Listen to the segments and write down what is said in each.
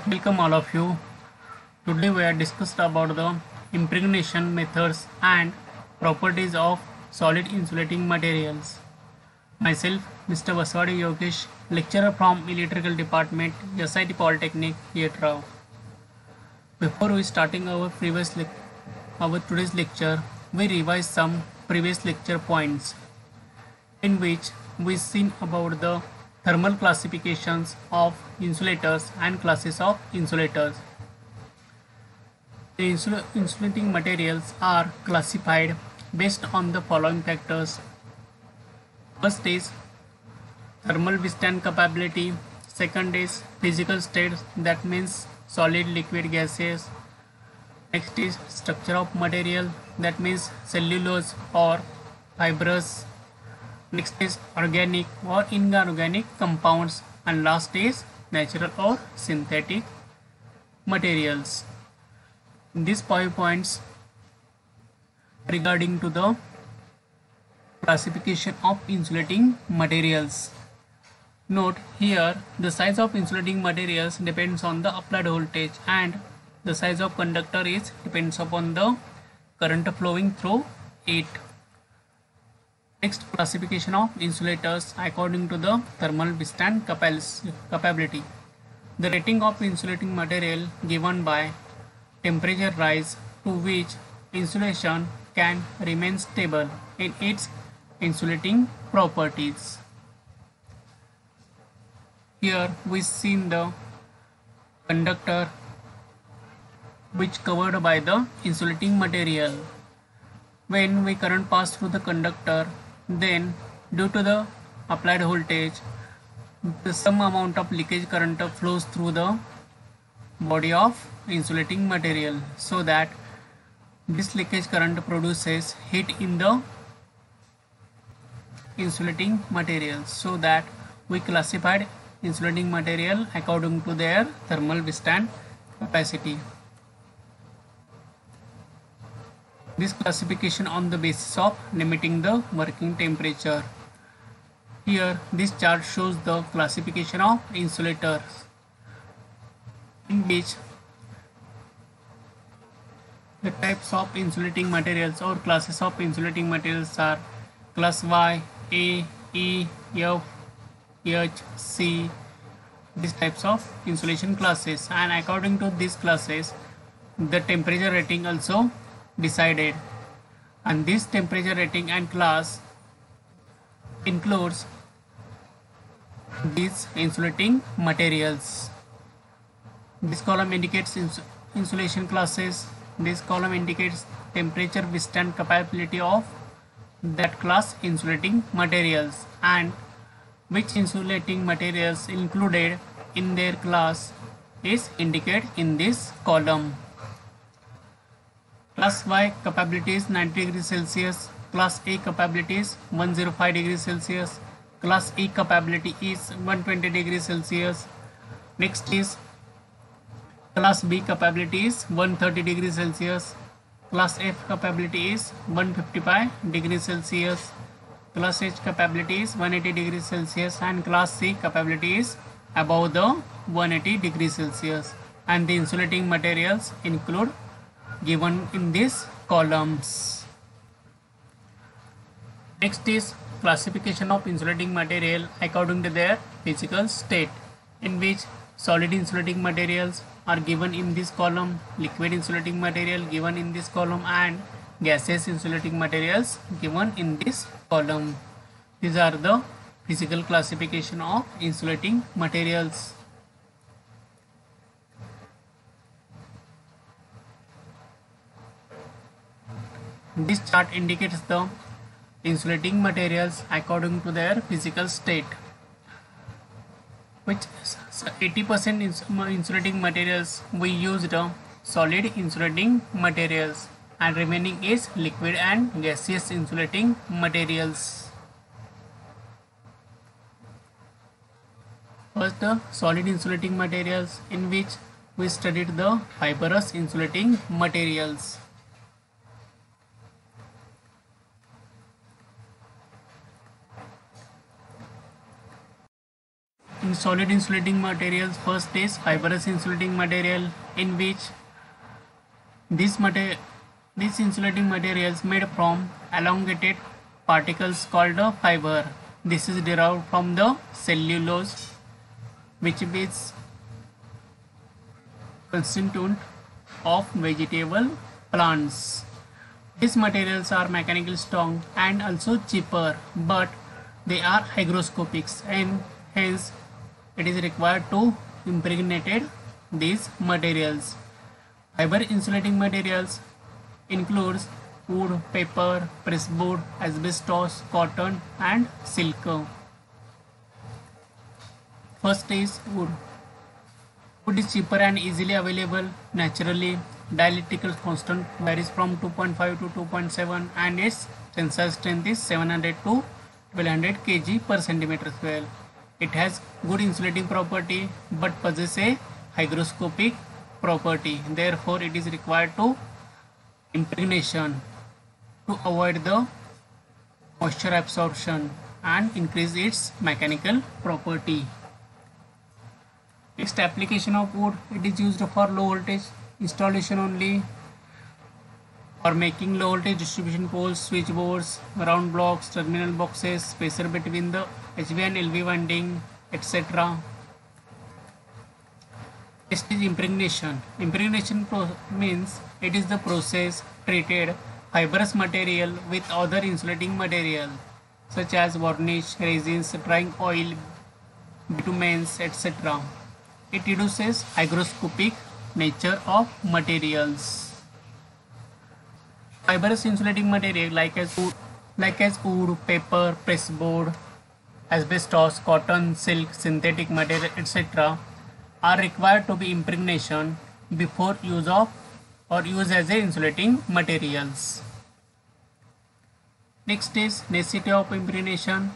Welcome all of you. Today we are discussed about the impregnation methods and properties of solid insulating materials. Myself, Mr. Baswadi Yogesh, lecturer from Electrical Department, SIT Polytechnic, Yetrao. Before we starting our today's lecture, we revise some previous lecture points in which we seen about the thermal classifications of insulators and classes of insulators. The insulating materials are classified based on the following factors. First is thermal withstand capability. Second is physical state, that means solid, liquid, gaseous. Next is structure of material, that means cellulose or fibrous. Next is organic or inorganic compounds, and last is natural or synthetic materials. These 5 points regarding to the classification of insulating materials. Note here the size of insulating materials depends on the applied voltage, and the size of conductor is depends upon the current flowing through it. Next, classification of insulators according to the thermal withstand capability. The rating of insulating material given by temperature rise to which insulation can remain stable in its insulating properties. Here we see the conductor which covered by the insulating material. When we current pass through the conductor, then due to the applied voltage, some amount of leakage current flows through the body of insulating material, so that this leakage current produces heat in the insulating material, so that we classified insulating material according to their thermal withstand capacity. This classification on the basis of limiting the working temperature. Here this chart shows the classification of insulators, in which the types of insulating materials or classes of insulating materials are class Y, A, E, F, H, C. These types of insulation classes, and according to these classes the temperature rating also decided, and this temperature rating and class includes these insulating materials. This column indicates insulation classes. This column indicates temperature withstand capability of that class insulating materials, and which insulating materials included in their class is indicated in this column. Class Y capability is 90 degrees Celsius, class A capability is 105 degrees Celsius, class E capability is 120 degrees Celsius. Next is class B capability is 130 degrees Celsius, class F capability is 155 degrees Celsius, class H capability is 180 degrees Celsius, and class C capability is above the 180 degrees Celsius, and the insulating materials include given in these columns. Next is classification of insulating material according to their physical state, in which solid insulating materials are given in this column, liquid insulating material given in this column, and gaseous insulating materials given in this column. These are the physical classification of insulating materials. This chart indicates the insulating materials according to their physical state, which 80% insulating materials we used solid insulating materials, and remaining is liquid and gaseous insulating materials. First, the solid insulating materials, in which we studied the fibrous insulating materials. In solid insulating materials, first is fibrous insulating material, in which these insulating materials made from elongated particles called a fiber. This is derived from the cellulose, which is constituent of vegetable plants. These materials are mechanically strong and also cheaper, but they are hygroscopic, and hence it is required to impregnate these materials. Fiber insulating materials includes wood, paper, pressboard, asbestos, cotton and silk. First is wood. Wood is cheaper and easily available naturally. Dielectric constant varies from 2.5 to 2.7 and its tensile strength is 700 to 1200 kg per centimeter square. It has good insulating property but possesses a hygroscopic property. Therefore, it is required to impregnation to avoid the moisture absorption and increase its mechanical property. Next, application of wood. It is used for low voltage installation only, for making low voltage distribution poles, switchboards, round blocks, terminal boxes, spacer between the HV and LV winding, etc. Next is impregnation. Impregnation means it is the process treated fibrous material with other insulating material such as varnish, resins, drying oil, bitumens, etc. It reduces hygroscopic nature of materials. Fibrous insulating material like as wood, paper, pressboard, asbestos, cotton, silk, synthetic material, etc. are required to be impregnation before use as a insulating materials. Next is necessity of impregnation.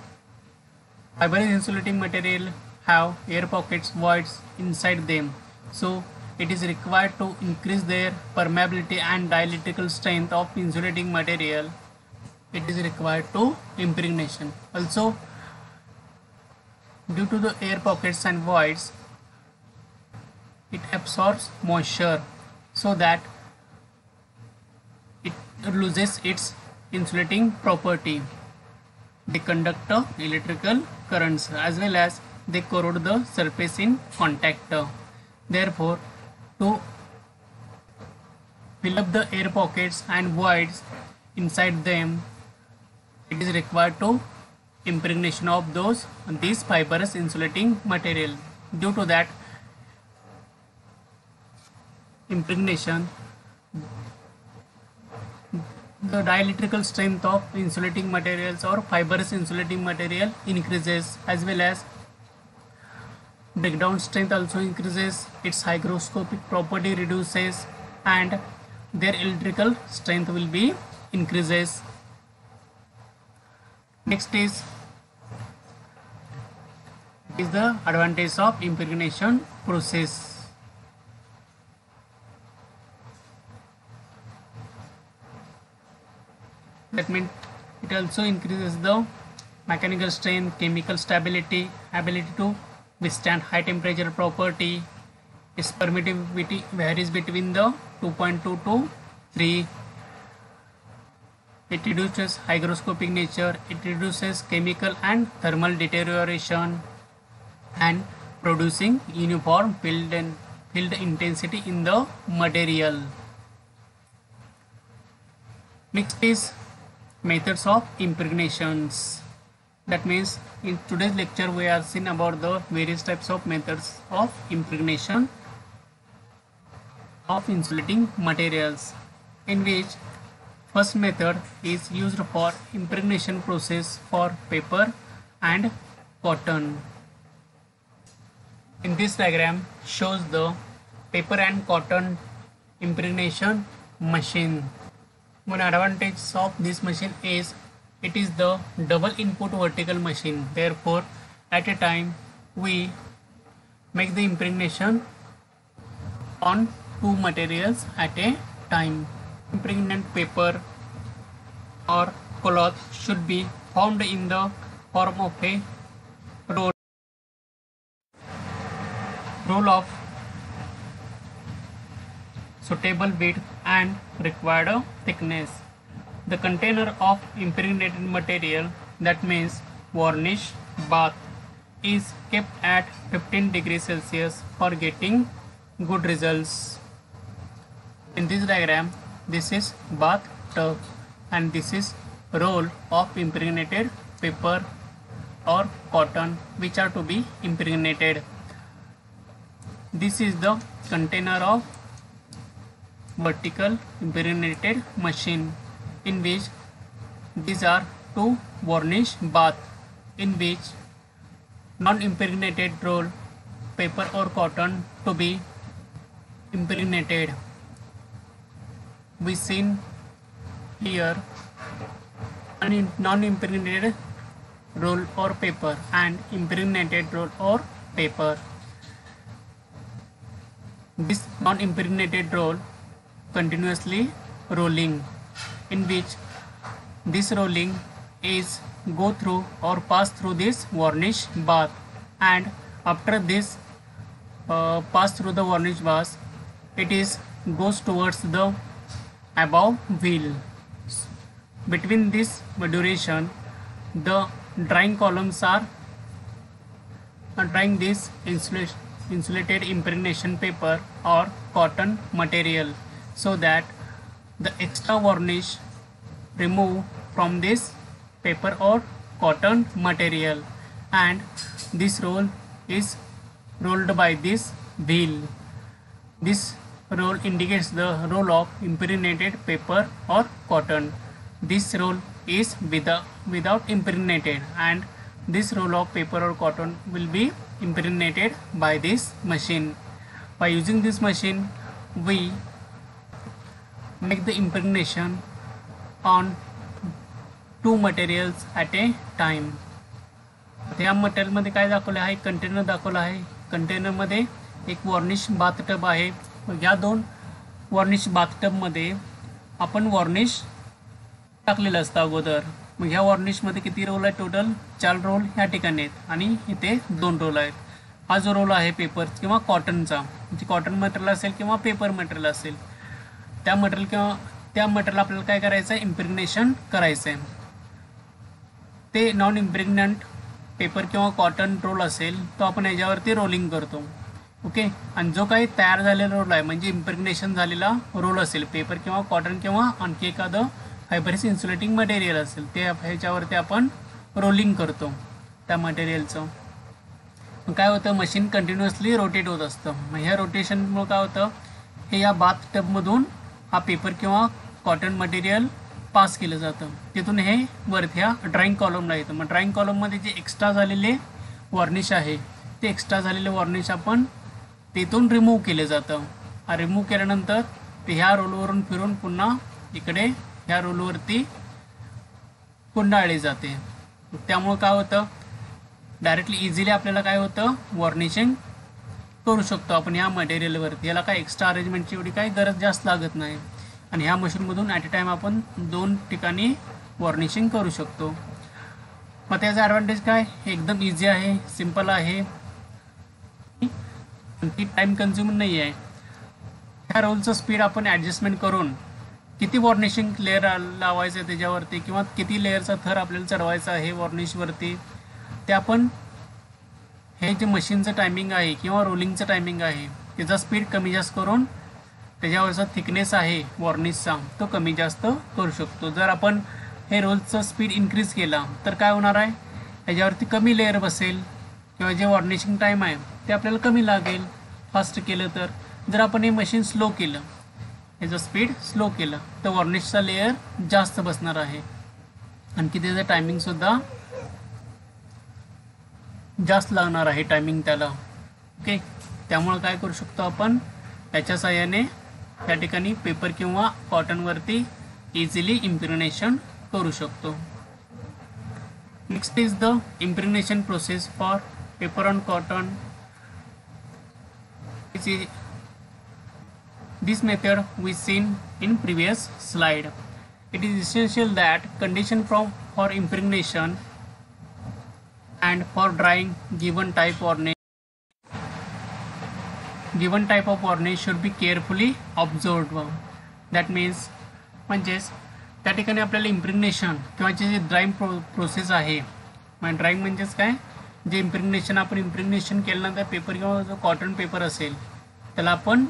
Fibrous insulating material have air pockets, voids inside them, so it is required to increase their permeability and dielectrical strength of insulating material. It is required to impregnation. Also, due to the air pockets and voids, it absorbs moisture so that it loses its insulating property. They conduct electrical currents as well as they corrode the surface in contact. Therefore, to fill up the air pockets and voids inside them, it is required to impregnation of these fibrous insulating material. Due to that impregnation, the dielectrical strength of insulating materials or fibrous insulating material increases, as well as breakdown strength also increases, its hygroscopic property reduces, and their electrical strength will be increases. Next is the advantage of impregnation process. That means it also increases the mechanical strength, chemical stability, ability to withstand high temperature property. Its permittivity varies between the 2.2 to 3. It reduces hygroscopic nature, it reduces chemical and thermal deterioration, and producing uniform field intensity in the material. Next is methods of impregnations. That means in today's lecture we are seen about the various types of methods of impregnation of insulating materials, in which first method is used for impregnation process for paper and cotton. In this diagram shows the paper and cotton impregnation machine. One advantage of this machine is it is the double input vertical machine. Therefore, at a time we make the impregnation on two materials at a time. Impregnant paper or cloth should be formed in the form of a roll roll of suitable width and required thickness. The container of impregnated material, that means varnish bath, is kept at 15 degrees Celsius for getting good results. In this diagram, this is bathtub and this is roll of impregnated paper or cotton which are to be impregnated. This is the container of vertical impregnated machine, in which these are two varnish bath in which non-impregnated roll paper or cotton to be impregnated. We seen here non-impregnated roll or paper and impregnated roll or paper. This non-impregnated roll continuously rolling, in which this rolling is go through or pass through this varnish bath, and after this pass through the varnish bath, it is goes towards the above wheel. Between this duration, the drying columns are drying this insulated impregnation paper or cotton material, so that the extra varnish remove from this paper or cotton material, and this roll is rolled by this wheel. This roll indicates the roll of impregnated paper or cotton. This roll is without impregnated, and this roll of paper or cotton will be impregnated by this machine. By using this machine, we make the impregnation on two materials at a time. या material मध्ये काय दाखवले आहे, container दाखवला आहे. Container मध्ये एक varnish bathtub आहे. या दोन वॉर्निश बाथटब मध्ये आपण वॉर्निश टाकलेलं असतं अगोदर. मग ह्या वॉर्निश मध्ये किती रोल आहे, टोटल 4 रोल ह्या ठिकाणी आहेत आणि इथे 2 रोल आहेत. हा जो रोल आहे पेपर किंवा कॉटनचा, म्हणजे कॉटन मटेरियल असेल किंवा पेपर मटेरियल असेल, त्या मटेरियल आपल्याला काय करायचं आहे, इम्प्रेग्नेशन करायचं आहे. ते नॉन इम्प्रेग्नंट पेपर किंवा कॉटन रोल असेल तो आपण याच्यावरती रोलिंग करतो. ओके. आणि जो काही तयार झालेला रोल आहे म्हणजे इम्प्रेग्नेशन झालेला रोल असेल, पेपर किंवा कॉटन किंवा आणखी एखादं फायबरस इन्सुलेटिंग मटेरियल असेल, ते ह्याच्यावरती आपण रोलिंग करतो त्या मटेरियलचं. मग काय होतं, मशीन कंटिन्युअसली रोटेट होत असतं. मग ह्या रोटेशनमुळे काय होतं, हे या बाथ टबमधून हा पेपर किंवा कॉटन मटेरियल पास केलं जातं. तिथून हे वरती ह्या ड्राइंग कॉलमला येतं. मग ड्राइंग कॉलममध्ये जे एक्स्ट्रा झालेले वॉर्निश आहे, ते एक्स्ट्रा झालेले वॉर्निश आपण तिथून रिमूव्ह केले जातं. रिमूव्ह केल्यानंतर ते ह्या रोलवरून फिरून पुन्हा इकडे ह्या रोलवरती गुंडाळली जाते. त्यामुळे काय होतं, डायरेक्टली इझिली आपल्याला काय होतं, वॉर्निशिंग करू शकतो आपण ह्या मटेरियलवरती. याला काय एक्स्ट्रा अरेंजमेंटची एवढी काही गरज जास्त लागत नाही. आणि ह्या मशीनमधून ॲट अ टाईम आपण 2 ठिकाणी वॉर्निशिंग करू शकतो. मग त्याचा ॲडव्हान्टेज काय, एकदम इझी आहे, सिम्पल आहे, ती टाईम कन्झ्युमिंग नाही आहे. ह्या रोलचं स्पीड आपण ॲडजस्टमेंट करून किती वॉर्निशिंग लेअर लावायचं आहे त्याच्यावरती, किंवा किती लेअरचा थर आपल्याला चढवायचा आहे वॉर्निशवरती, ते आपण हे जे मशीनचं टायमिंग आहे किंवा रोलिंगचं टायमिंग आहे त्याचा स्पीड कमी जास्त करून त्याच्यावरचा थिकनेस आहे वॉर्निशचा तो कमी जास्त करू शकतो. जर आपण हे रोलचं स्पीड इन्क्रीज केला तर काय होणार आहे, ह्याच्यावरती कमी लेअर बसेल किंवा जे वॉर्निशिंग टाईम आहे ते आपल्याला कमी लागेल फास्ट केलं तर. जर आपण हे मशीन स्लो केलं, ह्याचं स्पीड स्लो केलं, तर वॉर्निशचा लेअर जास्त बसणार आहे. आणखी त्याचं टायमिंगसुद्धा जास्त लागणार आहे टायमिंग त्याला. ओके. त्यामुळे काय करू शकतो आपण, त्याच्या साहाय्याने त्या ठिकाणी पेपर किंवा कॉटनवरती इझिली इम्प्रेग्नेशन करू शकतो. Next is the impregnation process for paper on cotton. This method we seen in previous slide. It is essential that condition for impregnation and for drying given type varnish given type of varnish should be carefully observed. That means म्हणजेच त्या ठिकाणी आपल्याला impregnation किंवा जे drying process आहे, drying म्हणजेच काय, जे इम्प्रिग्नेशन आपण इम्प्रिग्नेशन केल्यानंतर पेपर किंवा जो कॉटन पेपर असेल त्याला आपण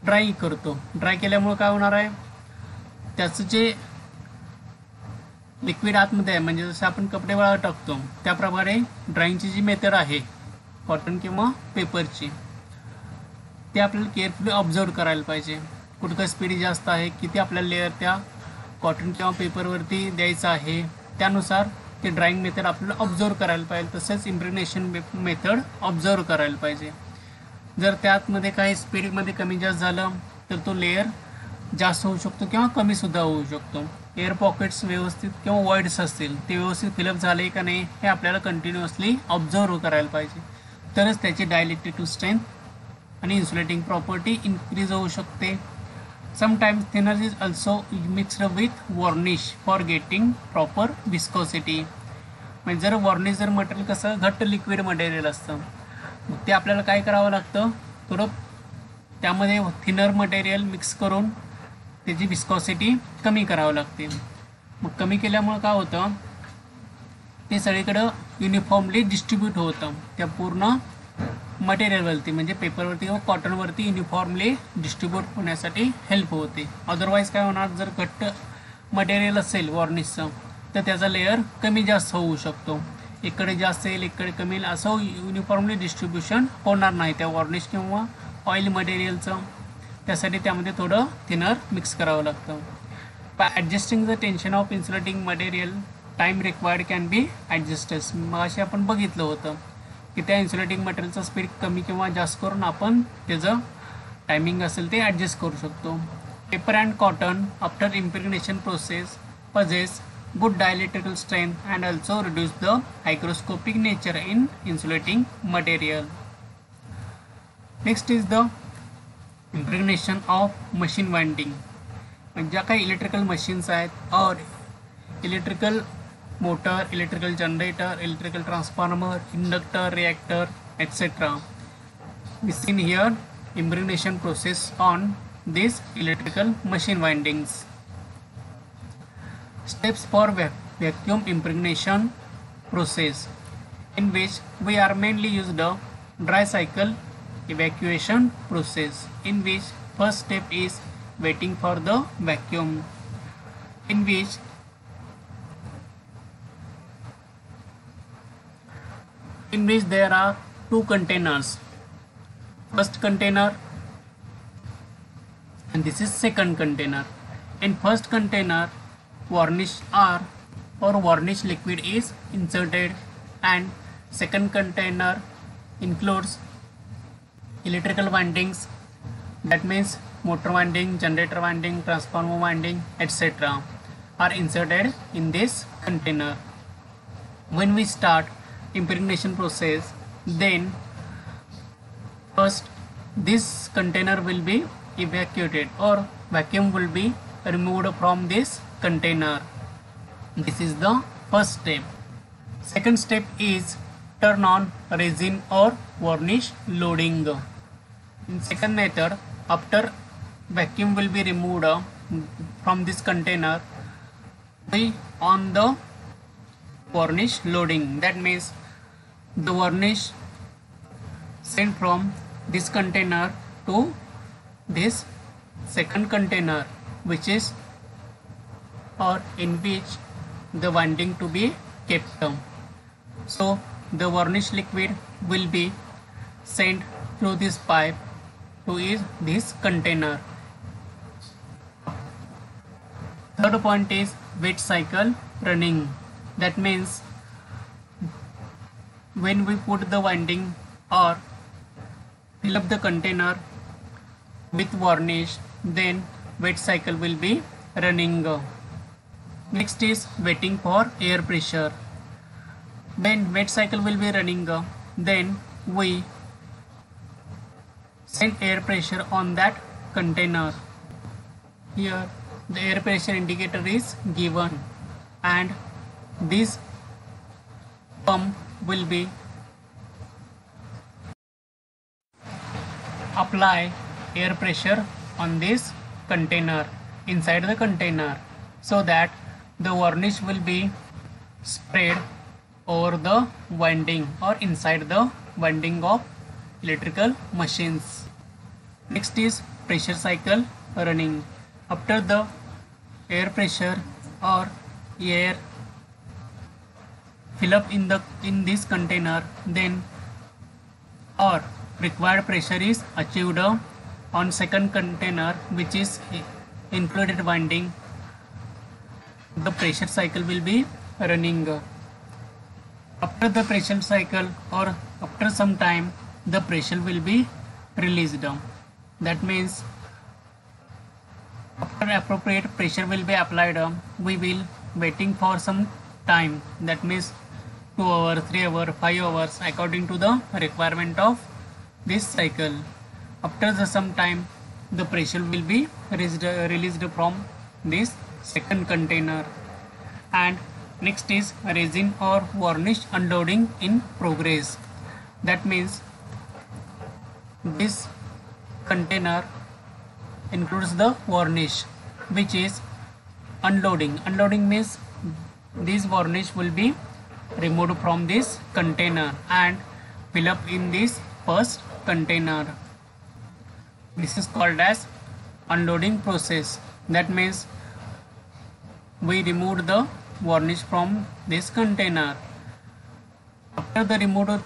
ड्राय करतो. ड्राय केल्यामुळे काय होणार आहे, त्याचं जे लिक्विड आतमध्ये आहे, म्हणजे जसं आपण कपडे वाळत टाकतो त्याप्रमाणे ड्राइंगची जी मेथड आहे कॉटन किंवा पेपरची, ते आपल्याला केअरफुली ऑब्झर्व करायला पाहिजे. कुठं स्पीड जास्त आहे, किती आपल्याला लेअर त्या कॉटन किंवा पेपरवरती द्यायचं आहे, त्यानुसार ते ड्राइंग मेथड आपल्याला ऑब्झर्व करायला पाहिजे. तसेच इम्प्रिग्नेशन मेथड ऑब्झर्व करायला पाहिजे. जर त्यातमध्ये काही स्पीडमध्ये कमी जास्त झालं तर तो लेअर जास्त होऊ शकतो किंवा कमीसुद्धा होऊ शकतो. एअर पॉकेट्स व्यवस्थित किंवा वॉइड्स असतील ते व्यवस्थित फिलअप झाले का नाही हे आपल्याला कंटिन्युअसली ऑब्झर्व करायला पाहिजे. तरच त्याची डायलेक्ट्रिक स्ट्रेंथ आणि इन्सुलेटिंग प्रॉपर्टी इन्क्रीज होऊ शकते. Sometimes thinner is also mixed with varnish for getting proper viscosity. म्हणजे जर वॉर्निश जर मटेरियल कसं घट्ट लिक्विड मटेरियल असतं, मग ते आपल्याला काय करावं लागतं, थोडं त्यामध्ये थिनर मटेरियल मिक्स करून त्याची विस्कॉसिटी कमी करावं लागते. मग कमी केल्यामुळं काय होतं, ते सगळीकडं युनिफॉर्मली डिस्ट्रीब्यूट होतं त्या पूर्ण मटेरियलवरती, म्हणजे पेपरवरती किंवा कॉटनवरती युनिफॉर्मली डिस्ट्रीब्यूट होण्यासाठी हेल्प होते. अदरवाईज काय होणार, जर घट्ट मटेरियल असेल वॉर्निशचं तर त्याचा लेअर कमी जास्त होऊ शकतो. इकडे जास्त येईल इकडे कमी येईल, असं युनिफॉर्मली डिस्ट्रीब्युशन होणार नाही त्या वॉर्निश किंवा ऑइल मटेरियलचं. त्यासाठी त्यामध्ये थोडं थिनर मिक्स करावं लागतं. By adjusting the tension of insulating material time required can be adjusted. मग असे आपण बघितलं होतं की त्या इन्सुलेटिंग मटेरियलचा स्पीड कमी किंवा जास्त करून आपण त्याचं टायमिंग असेल ते ॲडजस्ट करू शकतो. Paper and cotton after impregnation process possess good dielectrical strength and also reduce the hygroscopic nature in insulating material. Next is the impregnation of machine winding. ज्या काही इलेक्ट्रिकल मशीन्स आहेत और electrical motor, electrical generator, electrical transformer, inductor, reactor etc. We seen here impregnation process on these electrical machine windings. Steps for vacuum impregnation process, in which we are mainly use the dry cycle evacuation process, in which first step is waiting for the vacuum, in which there are two containers. First container and this is second container. In first container varnish or varnish liquid is inserted, and second container includes electrical windings, that means motor winding, generator winding, transformer winding etc. are inserted in this container. When we start impregnation process, then first this container will be evacuated or vacuum will be removed from this container. This is the first step. Second step is turn on resin or varnish loading. In second method, after vacuum will be removed from this container, we on the varnish loading. That means the varnish sent from this container to this second container, which is or in which the winding to be kept. So the varnish liquid will be sent through this pipe to this container. Third point is wet cycle running. That means when we put the winding or fill up the container with varnish, then wet cycle will be running. Next is waiting for air pressure. When wet cycle will be running, then we send air pressure on that container. Here the air pressure indicator is given, and this pump will be apply air pressure on this container, inside the container, so that the varnish will be spread over the winding or inside the winding of electrical machines. Next is pressure cycle running. After the air pressure or air fill up in this container, then or required pressure is achieved on second container, which is included winding, the pressure cycle will be running. After the pressure cycle or after some time, the pressure will be released. That means after appropriate pressure will be applied, we will waiting for some time. That means 2 hours, 3 hours, 5 hours according to the requirement of this cycle. After some time, the pressure will be released from this second container. And next is resin or varnish unloading in progress. That means this container includes the varnish, which is unloading. Unloading means this varnish will be removed from this container and fill up in this first container. This is called as unloading process. That means we removed the varnish from this container. After the removal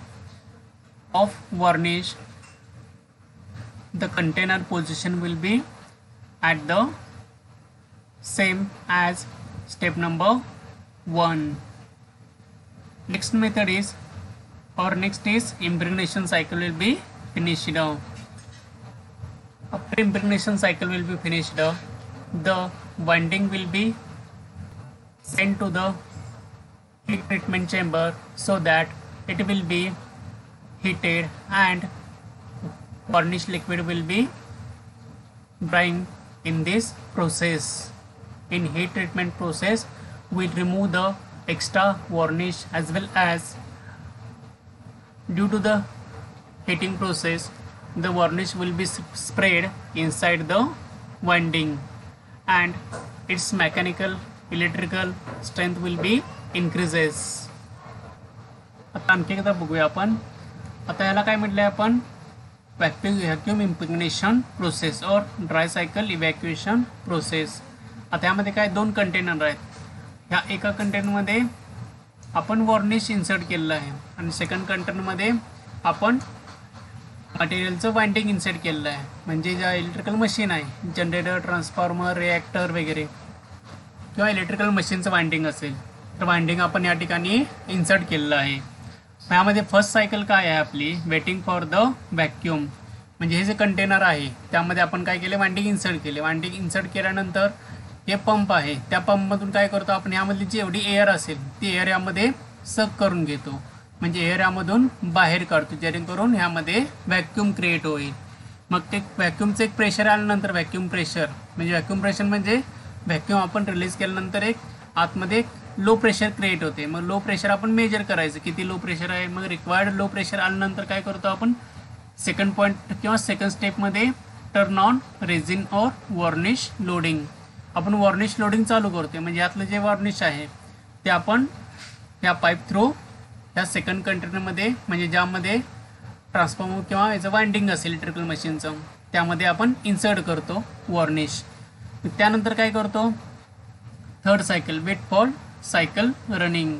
of varnish, the container position will be at the same as step number 1. Next method is impregnation cycle will be finished. After impregnation cycle will be finished, the winding will be sent to the heat treatment chamber so that it will be heated and varnish liquid will be drying in this process. In heat treatment process, we remove the extra varnish, as well as due to the heating process, the varnish will be sprayed inside the winding and its mechanical electrical strength will be increases. आता आणखी एकदा बघूया आपण. आता याला काय म्हटलंय आपण, व्हॅक्यूम इम्प्रेग्नेशन प्रोसेस और ड्राय सायकल इव्हॅक्युएशन प्रोसेस. आता यामध्ये काय 2 कंटेनर आहेत. ह्या एका कंटेनरमध्ये आपण वॉर्निश इन्सर्ट केलेलं आहे आणि सेकंड कंटेनरमध्ये आपण मटेरियलचं वाइंडिंग इन्सर्ट केलेलं आहे. म्हणजे ज्या इलेक्ट्रिकल मशीन आहे, जनरेटर, ट्रान्सफॉर्मर, रिॲक्टर वगैरे किंवा इलेक्ट्रिकल मशीनचं वाइंडिंग असेल तर वाइंडिंग आपण या ठिकाणी इन्सर्ट केलेलं आहे. यामध्ये फर्स्ट सायकल काय आहे आपली, वेटिंग फॉर द व्हॅक्यूम. म्हणजे हे जे कंटेनर आहे त्यामध्ये आपण काय केले, वाइंडिंग इन्सर्ट केले. वाइंडिंग इन्सर्ट केल्यानंतर हे पंप आहे, त्या पंपमधून काय करतो आपण, यामधली जी एवढी एअर असेल ती एअर यामध्ये सक करून घेतो. म्हणजे एअर यामधून बाहेर काढतो, जेणेकरून ह्यामध्ये व्हॅक्यूम क्रिएट होईल. मग ते व्हॅक्यूमचं एक प्रेशर आल्यानंतर व्हॅक्यूम प्रेशर म्हणजे व्हॅक्यूम आपण रिलीज केल्यानंतर एक आतमध्ये एक लो प्रेशर क्रिएट होते. मग लो प्रेशर आपण मेजर करायचं, किती लो प्रेशर आहे. मग रिक्वायर्ड लो प्रेशर आल्यानंतर काय करतो आपण, सेकंड पॉईंट किंवा सेकंड स्टेपमध्ये टर्न ऑन रेझिन और वॉर्निश लोडिंग. आपण वॉर्निश लोडिंग चालू करतो. म्हणजे यातलं जे वॉर्निश आहे ते आपण या पाईप थ्रू या सेकंड कंटेनरमध्ये, म्हणजे ज्यामध्ये ट्रान्सफॉर्मर किंवा याचं वाइंडिंग असेल इलेक्ट्रिकल मशीनचं, त्यामध्ये आपण इन्सर्ट करतो वॉर्निश. त्यानंतर काय करतो, third cycle, wait for cycle running.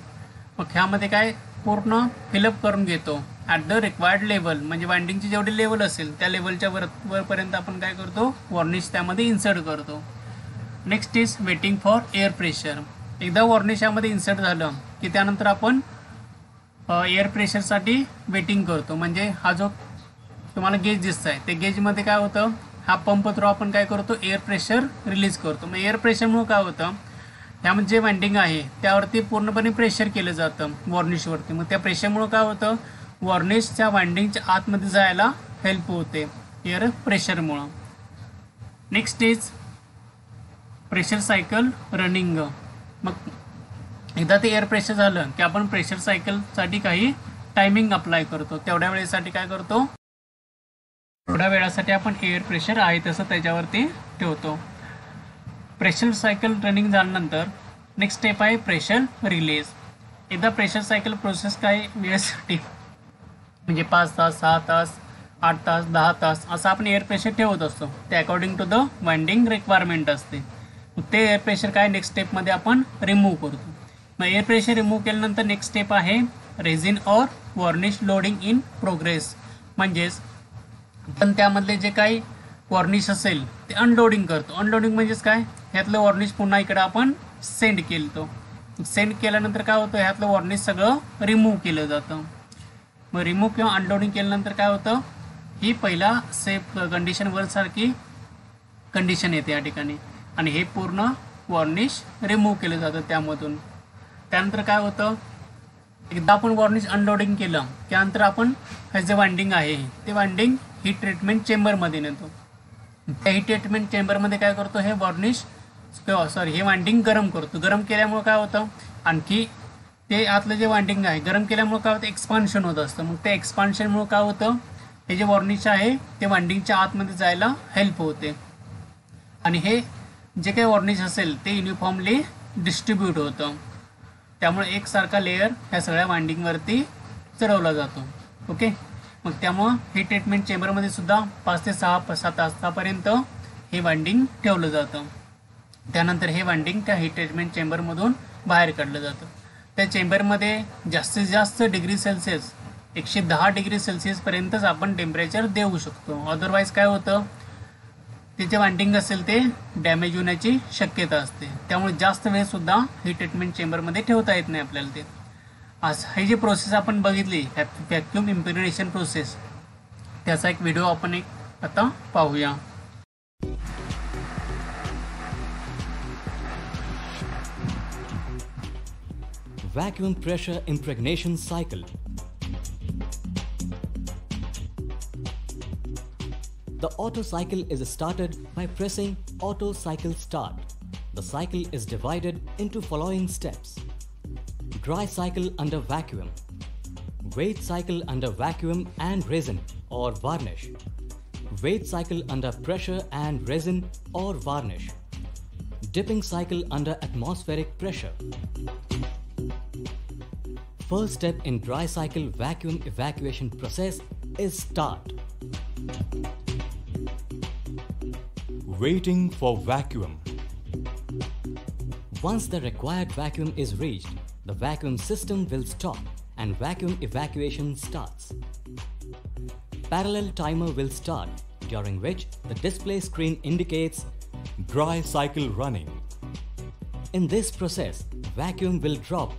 मग ह्यामध्ये काय पूर्ण फिलअप करून घेतो ॲट द रिक्वायर्ड लेवल. म्हणजे वाइंडिंगची जेवढी लेवल असेल त्या लेवलच्या वरपर्यंत आपण काय करतो, वॉर्निश त्यामध्ये इन्सर्ट करतो. Next is waiting for air pressure. एकदा वॉर्निश यामध्ये इन्सर्ट झालं की त्यानंतर आपण एअर प्रेशरसाठी वेटिंग करतो. म्हणजे हा जो तुम्हाला गेज दिसत आहे ते गेजमध्ये काय होतं, हा पंप थ्रू आपण काय करतो, एअर प्रेशर रिलीज करतो. मग एअर प्रेशरमुळे काय होतं, ह्यामध्ये जे वाइंडिंग आहे त्यावरती पूर्णपणे प्रेशर केलं जातं वॉर्निशवरती. मग त्या प्रेशरमुळे काय होतं, वॉर्निशच्या वाइंडिंगच्या आतमध्ये जायला हेल्प होते एअर प्रेशरमुळं. Next is pressure cycle running. मग एकदा ते एअर प्रेशर झालं की आपण प्रेशर सायकलसाठी काही टायमिंग अप्लाय करतो. तेवढ्या वेळेसाठी काय करतो, थोड्या वेळासाठी आपण एअर प्रेशर आहे तसं त्याच्यावरती ठेवतो. प्रेशर सायकल रनिंग झाल्यानंतर नेक्स्ट स्टेप आहे प्रेशर रिलीज. एकदा प्रेशर सायकल प्रोसेस काही वेळेसाठी म्हणजे 5 तास, 6 तास, 8 तास, 10 तास असं आपण एअर प्रेशर ठेवत असतो. ते according to the winding requirement असते. मग ते एअर प्रेशर काय नेक्स्ट स्टेपमध्ये आपण रिमूव्ह करतो. मग एअर प्रेशर रिमूव्ह केल्यानंतर नेक्स्ट स्टेप आहे resin or varnish loading in progress. म्हणजेच पण त्यामधले जे काही वॉर्निश असेल ते अनलोडिंग करतो. अनलोडिंग म्हणजेच काय, ह्यातलं वॉर्निश पुन्हा इकडं आपण सेंड केलं. सेंड केल्यानंतर काय होतं, ह्यातलं वॉर्निश सगळं रिमूव्ह केलं जातं. मग रिमूव्ह किंवा अनलोडिंग केल्यानंतर काय होतं, ही पहिला सेफ कंडिशन वरसारखी कंडिशन येते या ठिकाणी आणि हे पूर्ण वॉर्निश रिमूव्ह केलं जातं त्यामधून. त्यानंतर काय होतं, एकदा आपण वॉर्निश अनलोडिंग केलं त्यानंतर आपण हे जे वाइंडिंग आहे ते वाइंडिंग हीट ट्रीटमेंट चेंबरमध्ये नेतो. त्या हीट ट्रीटमेंट चेंबरमध्ये काय करतो, हे वॉर्निश हे वाइंडिंग गरम करतो. गरम केल्यामुळे काय होतं, आणखी ते आतलं जे वाइंडिंग आहे गरम केल्यामुळे काय होतं, एक्सपान्शन होत असतं. मग त्या एक्सपान्शनमुळे काय होतं, हे जे वॉर्निश आहे ते वाइंडिंगच्या आतमध्ये जायला हेल्प होते आणि हे जे काही वॉर्निश असेल ते युनिफॉर्मली डिस्ट्रीब्यूट होतं. त्यामुळे एकसारखा लेअर ह्या सगळ्या वाइंडिंगवरती चढवला जातो. ओके. मग त्यामुळं हे ट्रीटमेंट चेंबरमध्ये सुद्धा 5 ते 6 तासापर्यंत हे वाइंडिंग ठेवलं जातं. त्यानंतर हे वाइंडिंग त्या हीट ट्रीटमेंट चेंबरमधून बाहेर काढलं जातं. त्या चेंबरमध्ये जास्तीत जास्त डिग्री सेल्सिअस 110 डिग्री सेल्सिअसपर्यंतच आपण टेम्परेचर देऊ शकतो. अदरवाईज काय होतं, ते जे वाइंडिंग असेल ते डॅमेज होण्याची शक्यता असते. त्यामुळे जास्त वेळसुद्धा हीट ट्रीटमेंट चेंबरमध्ये ठेवता येत नाही आपल्याला ते. आज ही जी प्रोसेस आपण बघितली व्हॅक्यूम इम्प्रेग्नेशन प्रोसेस, त्याचा एक व्हिडिओ आपण आता पाहूया. Vacuum pressure impregnation cycle. The Otto cycle is started by pressing Otto cycle start. The cycle is divided into following steps: dry cycle under vacuum, wait cycle under vacuum and resin or varnish, wait cycle under pressure and resin or varnish, dipping cycle under atmospheric pressure. First step in dry cycle vacuum evacuation process is start. Waiting for vacuum. Once the required vacuum is reached, the vacuum system will stop and vacuum evacuation starts. Parallel timer will start, during which the display screen indicates Dry cycle running. in this process, vacuum will drop.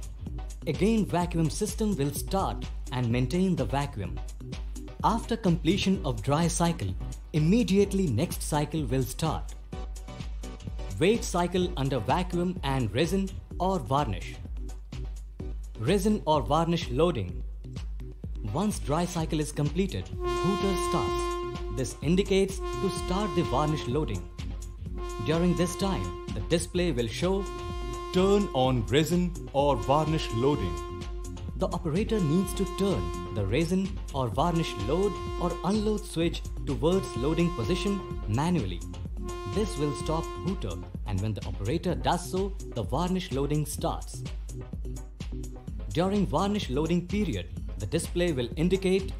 Again, vacuum system will start and maintain the vacuum. After completion of dry cycle, immediately next cycle will start. Wait cycle under vacuum and resin or varnish. Resin or varnish loading. Once dry cycle is completed, hooter starts. This indicates to start the varnish loading. During this time, the display will show Turn on resin or varnish loading. the operator needs to turn the resin or varnish load or unload switch towards loading position manually. This will stop hooter, and when the operator does so, the varnish loading starts. During varnish loading period, the display will indicate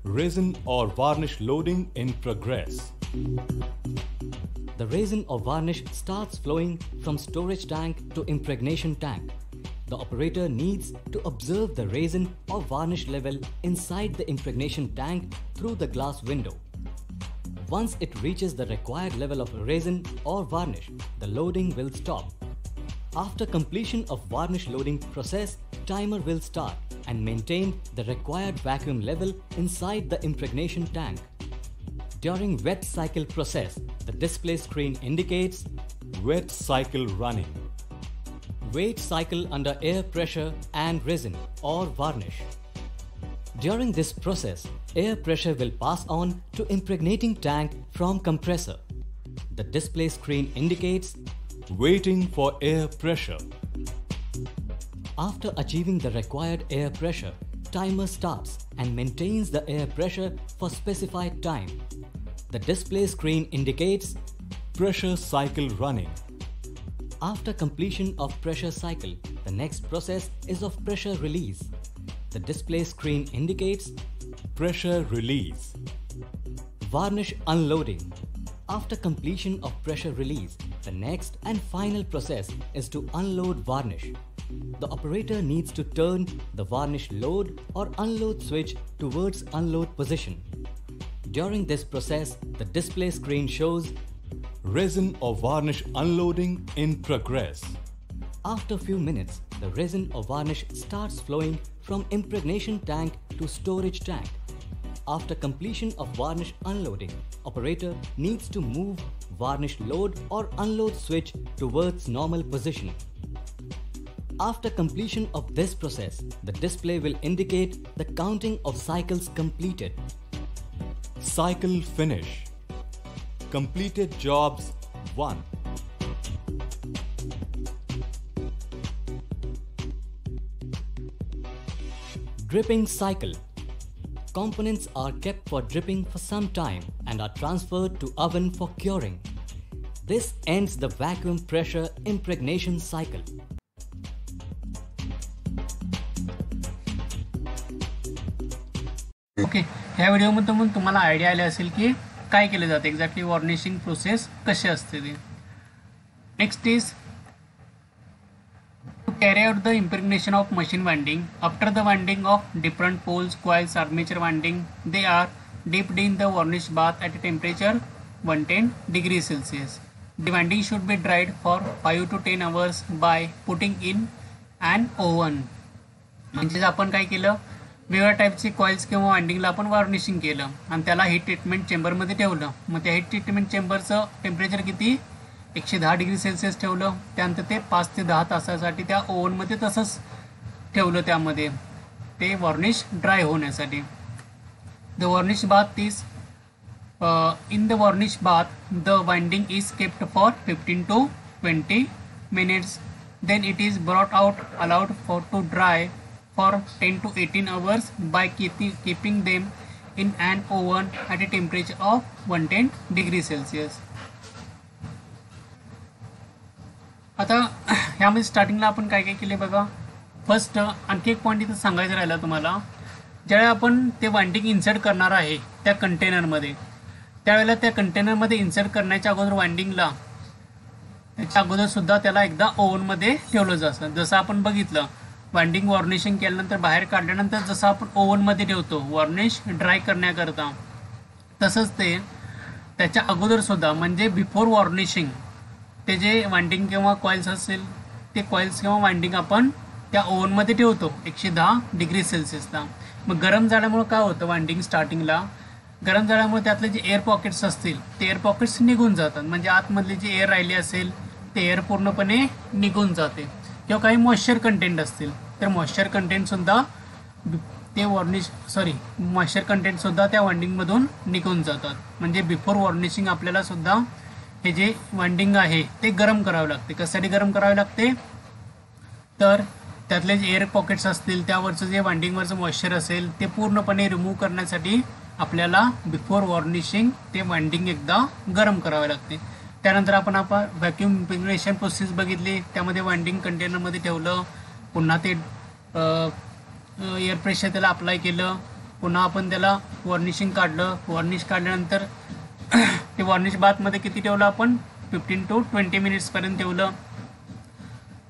Resin or varnish loading in progress. the resin or varnish starts flowing from storage tank to impregnation tank. The operator needs to observe the resin or varnish level inside the impregnation tank through the glass window. Once it reaches the required level of resin or varnish, the loading will stop. After completion of varnish loading process, timer will start and maintain the required vacuum level inside the impregnation tank. During wet cycle process, the display screen indicates Wet cycle running. wait cycle under air pressure and resin or varnish. During this process, air pressure will pass on to impregnating tank from compressor. The display screen indicates Waiting for air pressure. after achieving the required air pressure, timer starts and maintains the air pressure for specified time. The display screen indicates Pressure cycle running. after completion of pressure cycle, the next process is of pressure release. The display screen indicates Pressure release. varnish unloading. After completion of pressure release, the next and final process is to unload varnish. The operator needs to turn the varnish load or unload switch towards unload position. During this process, the display screen shows Resin or varnish unloading in progress. after few minutes, the resin or varnish starts flowing from impregnation tank to storage tank. After completion of varnish unloading, operator needs to move varnish load or unload switch towards normal position. After completion of this process, the display will indicate the counting of cycles completed. Cycle finish. Completed jobs 1. Dripping cycle. Components are kept for dripping for some time and are transferred to oven for curing. This ends the vacuum pressure impregnation cycle. Okay, ह्या व्हिडिओमधून तुम्हाला idea आली असेल की काय केलं जातं, exactly वॉर्निशिंग process कशी असते ते. Next is to carry out the impregnation of machine winding. After the winding of different poles, coils, armature winding, they are dipped in the varnish bath at a temperature 110 degrees Celsius. The winding should be dried for 5 to 10 hours by putting in an oven. म्हणजे आपण काय केलं, वेगवेगळ्या टाईपचे coils किंवा वाइंडिंगला आपण varnishing केलं आणि त्याला हीट ट्रीटमेंट चेंबरमध्ये ठेवलं. मग त्या हीट ट्रीटमेंट चेंबरचं टेम्परेचर किती, 110 डिग्री सेल्सिअस ठेवलं. त्यानंतर ते 5 ते 10 तासासाठी त्या ओव्हनमध्ये तसंच ठेवलं, त्यामध्ये ते वॉर्निश ड्राय होण्यासाठी. The varnish bath is in the varnish bath the winding is kept for 15 to 20 minutes. Then it is brought out, allowed for to dry for 10 to 18 hours by keeping them in an oven at a temperature of 110 degrees Celsius. आता ह्यामध्ये स्टार्टिंगला आपण काय काय केले बघा. First आणखी एक पॉईंट इथं सांगायचं राहिला तुम्हाला, ज्यावेळेला आपण ते वाइंडिंग इन्सर्ट करणार आहे त्या कंटेनरमध्ये, त्यावेळेला त्या कंटेनरमध्ये इन्सर्ट करण्याच्या अगोदर वाइंडिंगला त्याच्या अगोदर सुद्धा त्याला एकदा ओव्हनमध्ये ठेवलं जातं. जसं आपण बघितलं, वाइंडिंग वॉर्निशिंग केल्यानंतर बाहेर काढल्यानंतर जसं आपण ओव्हनमध्ये ठेवतो वॉर्निश ड्राय करण्याकरता, तसंच ते त्याच्या अगोदर सुद्धा म्हणजे बिफोर वॉर्निशिंग ते जे वाइंडिंग किंवा कॉइल्स असेल ते कॉइल्स किंवा वाइंडिंग आपण त्या ओव्हनमध्ये ठेवतो 110 डिग्री सेल्सिअसला. मग गरम झाल्यामुळे काय होतं, वाइंडिंग स्टार्टिंगला गरम झाल्यामुळे त्यातले जे एअर पॉकेट्स असतील ते एअर पॉकेट्स निघून जातात. म्हणजे आतमधली जी एअर राहिली असेल ते एअर पूर्णपणे निघून जाते. किंवा काही मॉइश्चर कंटेंट असतील तर मॉइश्चर कंटेंटसुद्धा ते मॉइश्चर कंटेंटसुद्धा त्या वाइंडिंगमधून निघून जातात. म्हणजे बिफोर वॉर्निशिंग आपल्याला सुद्धा हे जे वाइंडिंग आहे ते गरम करावे लागते. कशासाठी गरम करावे लागते, तर त्यातले जे एअर पॉकेट्स असतील त्यावरचं जे वाइंडिंगवरचं मॉइश्चर असेल ते पूर्णपणे रिमूव्ह करण्यासाठी आपल्याला बिफोर वॉर्निशिंग ते वाइंडिंग एकदा गरम करावे लागते. त्यानंतर आपण व्हॅक्यूम इम्प्रेग्नेशन प्रोसेस बघितली, त्यामध्ये वाइंडिंग कंटेनरमध्ये ठेवलं, पुन्हा ते एअर प्रेशर त्याला अप्लाय केलं, पुन्हा आपण त्याला वॉर्निशिंग काढलं. वॉर्निश काढल्यानंतर ते वॉर्निश बाथमध्ये किती ठेवलं आपण, 15 to 20 मिनिट्सपर्यंत ठेवलं.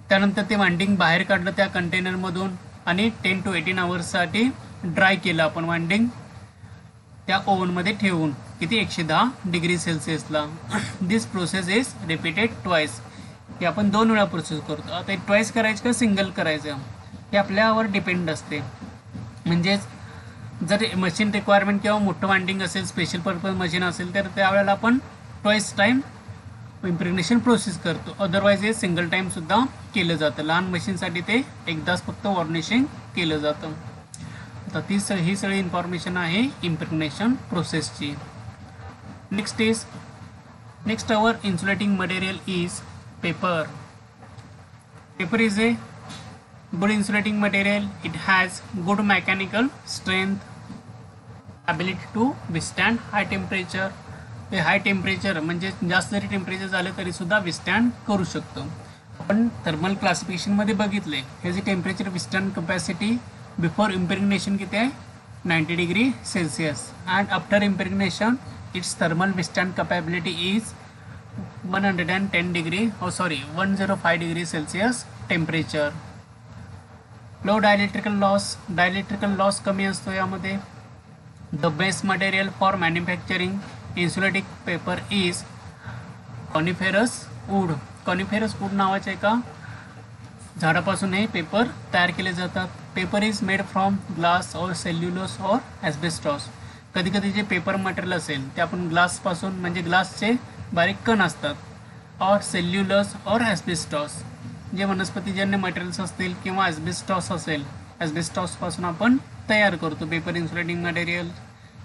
त्यानंतर ते वाइंडिंग बाहेर काढलं त्या कंटेनरमधून आणि 10 to 18 आवर्ससाठी ड्राय केलं आपण वाइंडिंग त्या ओव्हनमध्ये ठेवून किती 110 डिग्री सेल्सिअसला. This process is repeated twice. हे आपण 2 वेळा प्रोसेस करतो. आता ट्वाइस करायचं का सिंगल करायचं हे आपल्यावर डिपेंड असते. म्हणजेच जर मशीन रिक्वायरमेंट किंवा मोठं वाइंडिंग असेल, स्पेशल पर्पज मशीन असेल तर त्यावेळेला आपण ट्वाइस टाईम इम्प्रेग्नेशन प्रोसेस करतो. अदरवाईज हे सिंगल टाईमसुद्धा केलं जातं. लहान मशीनसाठी ते एकदाच फक्त वॉर्निशिंग केलं जातं. आता ही सगळी इन्फॉर्मेशन आहे इम्प्रेग्नेशन प्रोसेसची. Next our insulating material is paper. Paper is a Good insulating material, it has good mechanical strength, ability to withstand high temperature. ते हाय टेम्परेचर म्हणजे जास्त जरी टेम्परेचर झालं तरी सुद्धा विस्टँड करू शकतो. आपण थर्मल क्लासिफिकेशनमध्ये बघितले ह्याची टेम्परेचर विस्टँड कपॅसिटी बिफोर इम्प्रेग्नेशन किती आहे 90 degree Celsius and after impregnation its thermal विस्टँड capability is 110 degree 105 degree Celsius temperature. Low dielectrical loss कमी असतो यामध्ये. The best material for manufacturing insulating paper is coniferous wood. Coniferous wood नावाच्या एका झाडापासून हे पेपर तयार केले जातात. Paper is made from glass और सेल्युलोस और ॲस्बेस्टॉस. कधी कधी जे पेपर मटेरियल असेल ते आपण ग्लासपासून म्हणजे ग्लासचे बारीक कण असतात और सेल्युलोस और ॲस्बेस्टॉस जे वनस्पतीजन्य मटेरियल्स असतील किंवा ॲस्बेस्टॉस असेल ॲस्बेस्टॉसपासून आपण तयार करतो paper insulating material.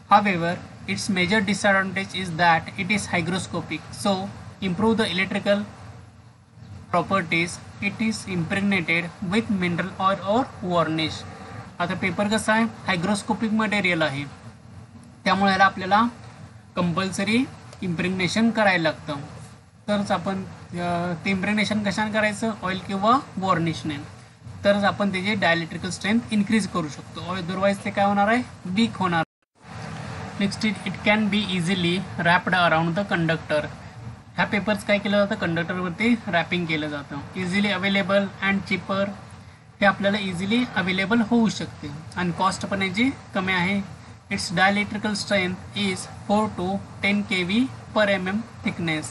However, its major disadvantage is that it is hygroscopic. So, improve the electrical properties, it is impregnated with mineral oil or varnish. आता पेपर कसा आहे हायग्रोस्कोपिक मटेरियल आहे त्यामुळे याला आपल्याला कंपल्सरी इम्प्रेग्नेशन करायला लागतं. तरच आपण ते इम्प्रेग्नेशन कशाने करायचं ऑइल किंवा वॉर्निशने तरच आपण त्याची डायलेक्ट्रिकल स्ट्रेंथ इन्क्रीज करू शकतो. अदरवाईज ते काय होणार आहे वीक होणार. Next it can be easily wrapped around the conductor. ह्या पेपर्स काय केलं जातं कंडक्टरवरती रॅपिंग केलं जातं. इझिली अवेलेबल अँड चिपर हे आपल्याला इझिली अवेलेबल होऊ शकते आणि कॉस्ट पण याची कमी आहे. Its dielectrical strength is 4 to 10 kV per mm thickness.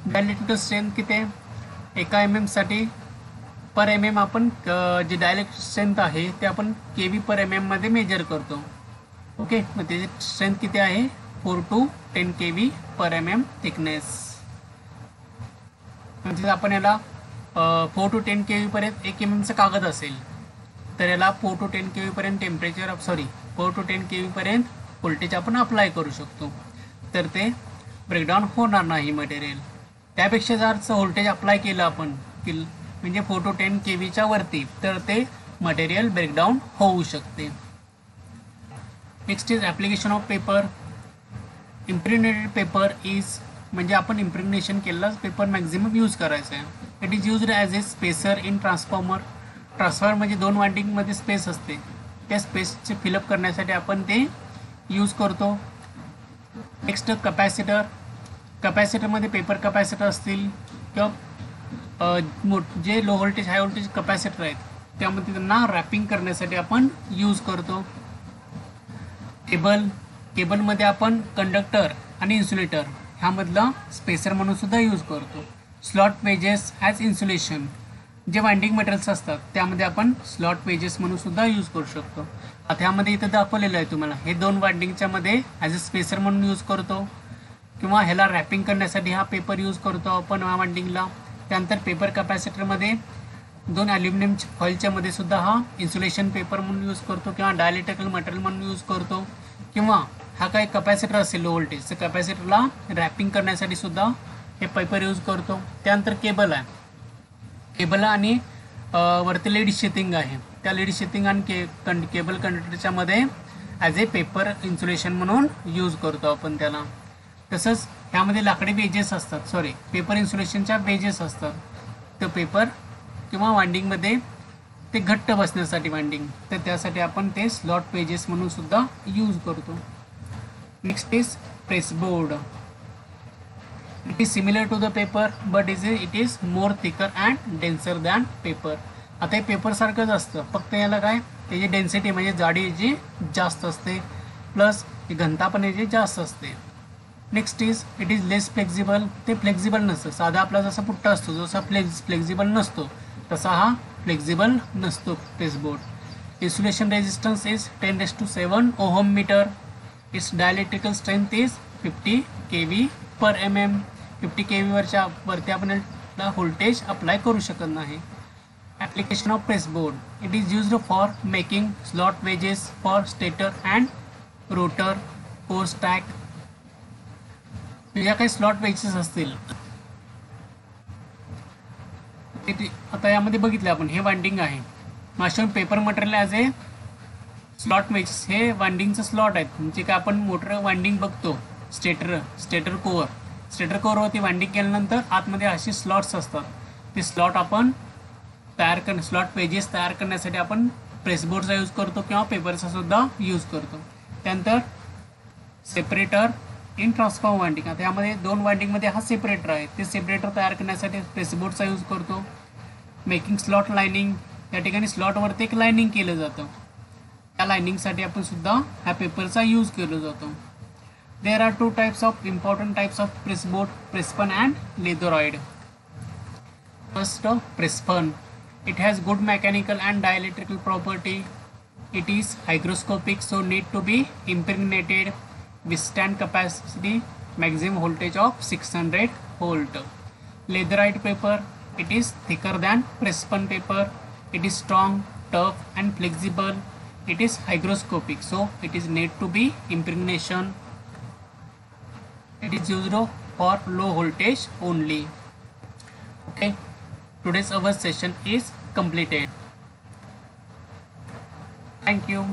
Dielectrical strength किती आहे एका साठी पर mm आपण जे डायलेक्ट्रिक स्ट्रेंथ आहे ते आपण kV/mm मध्ये मेजर करतो. ओके मग त्याची स्ट्रेंथ किती आहे 4 to 10 kV/mm थिकनेस. म्हणजे आपण याला 4 to 10 kV पर्यंत 1 mm कागद असेल तर याला 4 to 10 kV पर्यंत 4 to 10 kV पर्यंत व्होल्टेज आपण अप्लाय करू शकतो तर ते ब्रेकडाऊन होणार नाही मटेरियल. त्यापेक्षा जर व्होल्टेज अप्लाय केलं आपण म्हणजे 4 to 10 kVच्या वरती तर ते मटेरियल ब्रेकडाऊन होऊ शकते. Next is application of paper. Impregnated paper is म्हणजे आपण इम्प्रेग्नेशन केलेला पेपर मॅक्झिमम यूज करायचा आहे. It is used as A spacer in transformer. Transformer म्हणजे 2 वाइंडिंगमध्ये स्पेस असते त्या स्पेसचे फिलअप करण्यासाठी आपण ते यूज करतो. Next capacitor. कपॅसिटरमध्ये पेपर कपॅसिटर असतील किंवा जे low voltage high voltage capacitor आहेत त्यामध्ये त्यांना रॅपिंग करण्यासाठी आपण यूज करतो. केबलमध्ये आपण कंडक्टर आणि इन्सुलेटर ह्यामधला स्पेसर म्हणून सुद्धा यूज करतो. Slot wedges as insulation. जे वाइंडिंग मटेरियल्स असतात त्यामध्ये आपण स्लॉट वेजेस म्हणून सुद्धा यूज करू शकतो. आता ह्यामध्ये इथं दाखवलेलं आहे तुम्हाला हे 2 वाइंडिंगच्या मध्ये ॲज अ स्पेसर म्हणून यूज करतो किंवा ह्याला रॅपिंग करण्यासाठी हा पेपर यूज करतो आपण ह्या वाइंडिंगला. त्यानंतर पेपर कपॅसिटरमध्ये 2 ॲल्युमिनियम फॉइलच्या मध्ये सुद्धा हा इन्सुलेशन पेपर म्हणून यूज करतो किंवा डायलेक्ट्रिकल मटेरियल म्हणून यूज करतो किंवा हा काही कपॅसिटर असेल लो व्होल्टेज तर कपॅसिटरला रॅपिंग करण्यासाठी सुद्धा हे पेपर यूज करतो. त्यानंतर केबल आहे. केबल आणि वरती लीड शेथिंग आहे त्या लीड शेथिंग आणि केबल कंडक्टरच्या मध्ये ॲज ए पेपर इन्सुलेशन म्हणून यूज करतो आपण त्याला. तसंच ह्यामध्ये लाकडी वेजेस असतात पेपर इन्सुलेशनच्या वेजेस असतात. तर पेपर किंवा वाइंडिंगमध्ये ते घट्ट बसण्यासाठी वाइंडिंग तर त्यासाठी आपण ते स्लॉट पेजेस म्हणून सुद्धा यूज करतो. Next is pressboard. It is similar to the paper but it is more thicker and denser than paper. आता हे पेपरसारखंच असतं फक्त याला काय त्याची डेन्सिटी म्हणजे जाडी याची जास्त असते प्लस घनता पण याची जास्त असते. Next is it is less flexible. ते फ्लेक्झिबल नसतं. साधा आपला जसा पुट्टा असतो जसा फ्लेक्झिबल नसतो तसा हा फ्लेक्झिबल नसतो pressboard. Insulation resistance is 10⁻⁷ ohm metre. Its dielectrical strength is 50 kV/mm. 50 kV वरती आपण व्होल्टेज अप्लाय करू शकत नाही. Application of pressboard. It is used for making slot wedges for stator and rotor core stack. ज्या काही slot wedges असतील आता यामध्ये बघितलं आपण हे वाइंडिंग आहे master paper material as a slot match, हे वाइंडिंगचं स्लॉट आहेत, म्हणजे काय आपण मोटर वाइंडिंग बघतो स्टेटर कोअरवरती वाइंडिंग केल्यानंतर आतमध्ये असे स्लॉट्स असतात. ते स्लॉट आपण स्लॉट पेजेस तयार करण्यासाठी आपण प्रेसबोर्डचा यूज करतो किंवा पेपरचा सुद्धा यूज करतो. त्यानंतर सेपरेटर इन ट्रान्सफॉर्म वाइंडिंग, आता यामध्ये 2 वाइंडिंगमध्ये हा सेपरेटर आहे, ते सेपरेटर तयार करण्यासाठी प्रेसबोर्डचा यूज करतो. मेकिंग स्लॉट लाइनिंग, या ठिकाणी स्लॉटवरती एक लाइनिंग केलं जातं, त्या लाइनिंगसाठी आपण सुद्धा ह्या पेपरचा यूज केला जातो. There are 2 types of important types of pressboard, presspahn and leatheroid. First presspahn, it has good mechanical and dielectrical property. It is hygroscopic, so need to be impregnated, withstand capacity maximum voltage of 600 volt. Latherite paper, it is thicker than press-spun paper. It is strong, tough and flexible. It is hygroscopic, so it is need to be impregnation. It is used for low voltage only. Okay. Today's our session is completed. Thank you.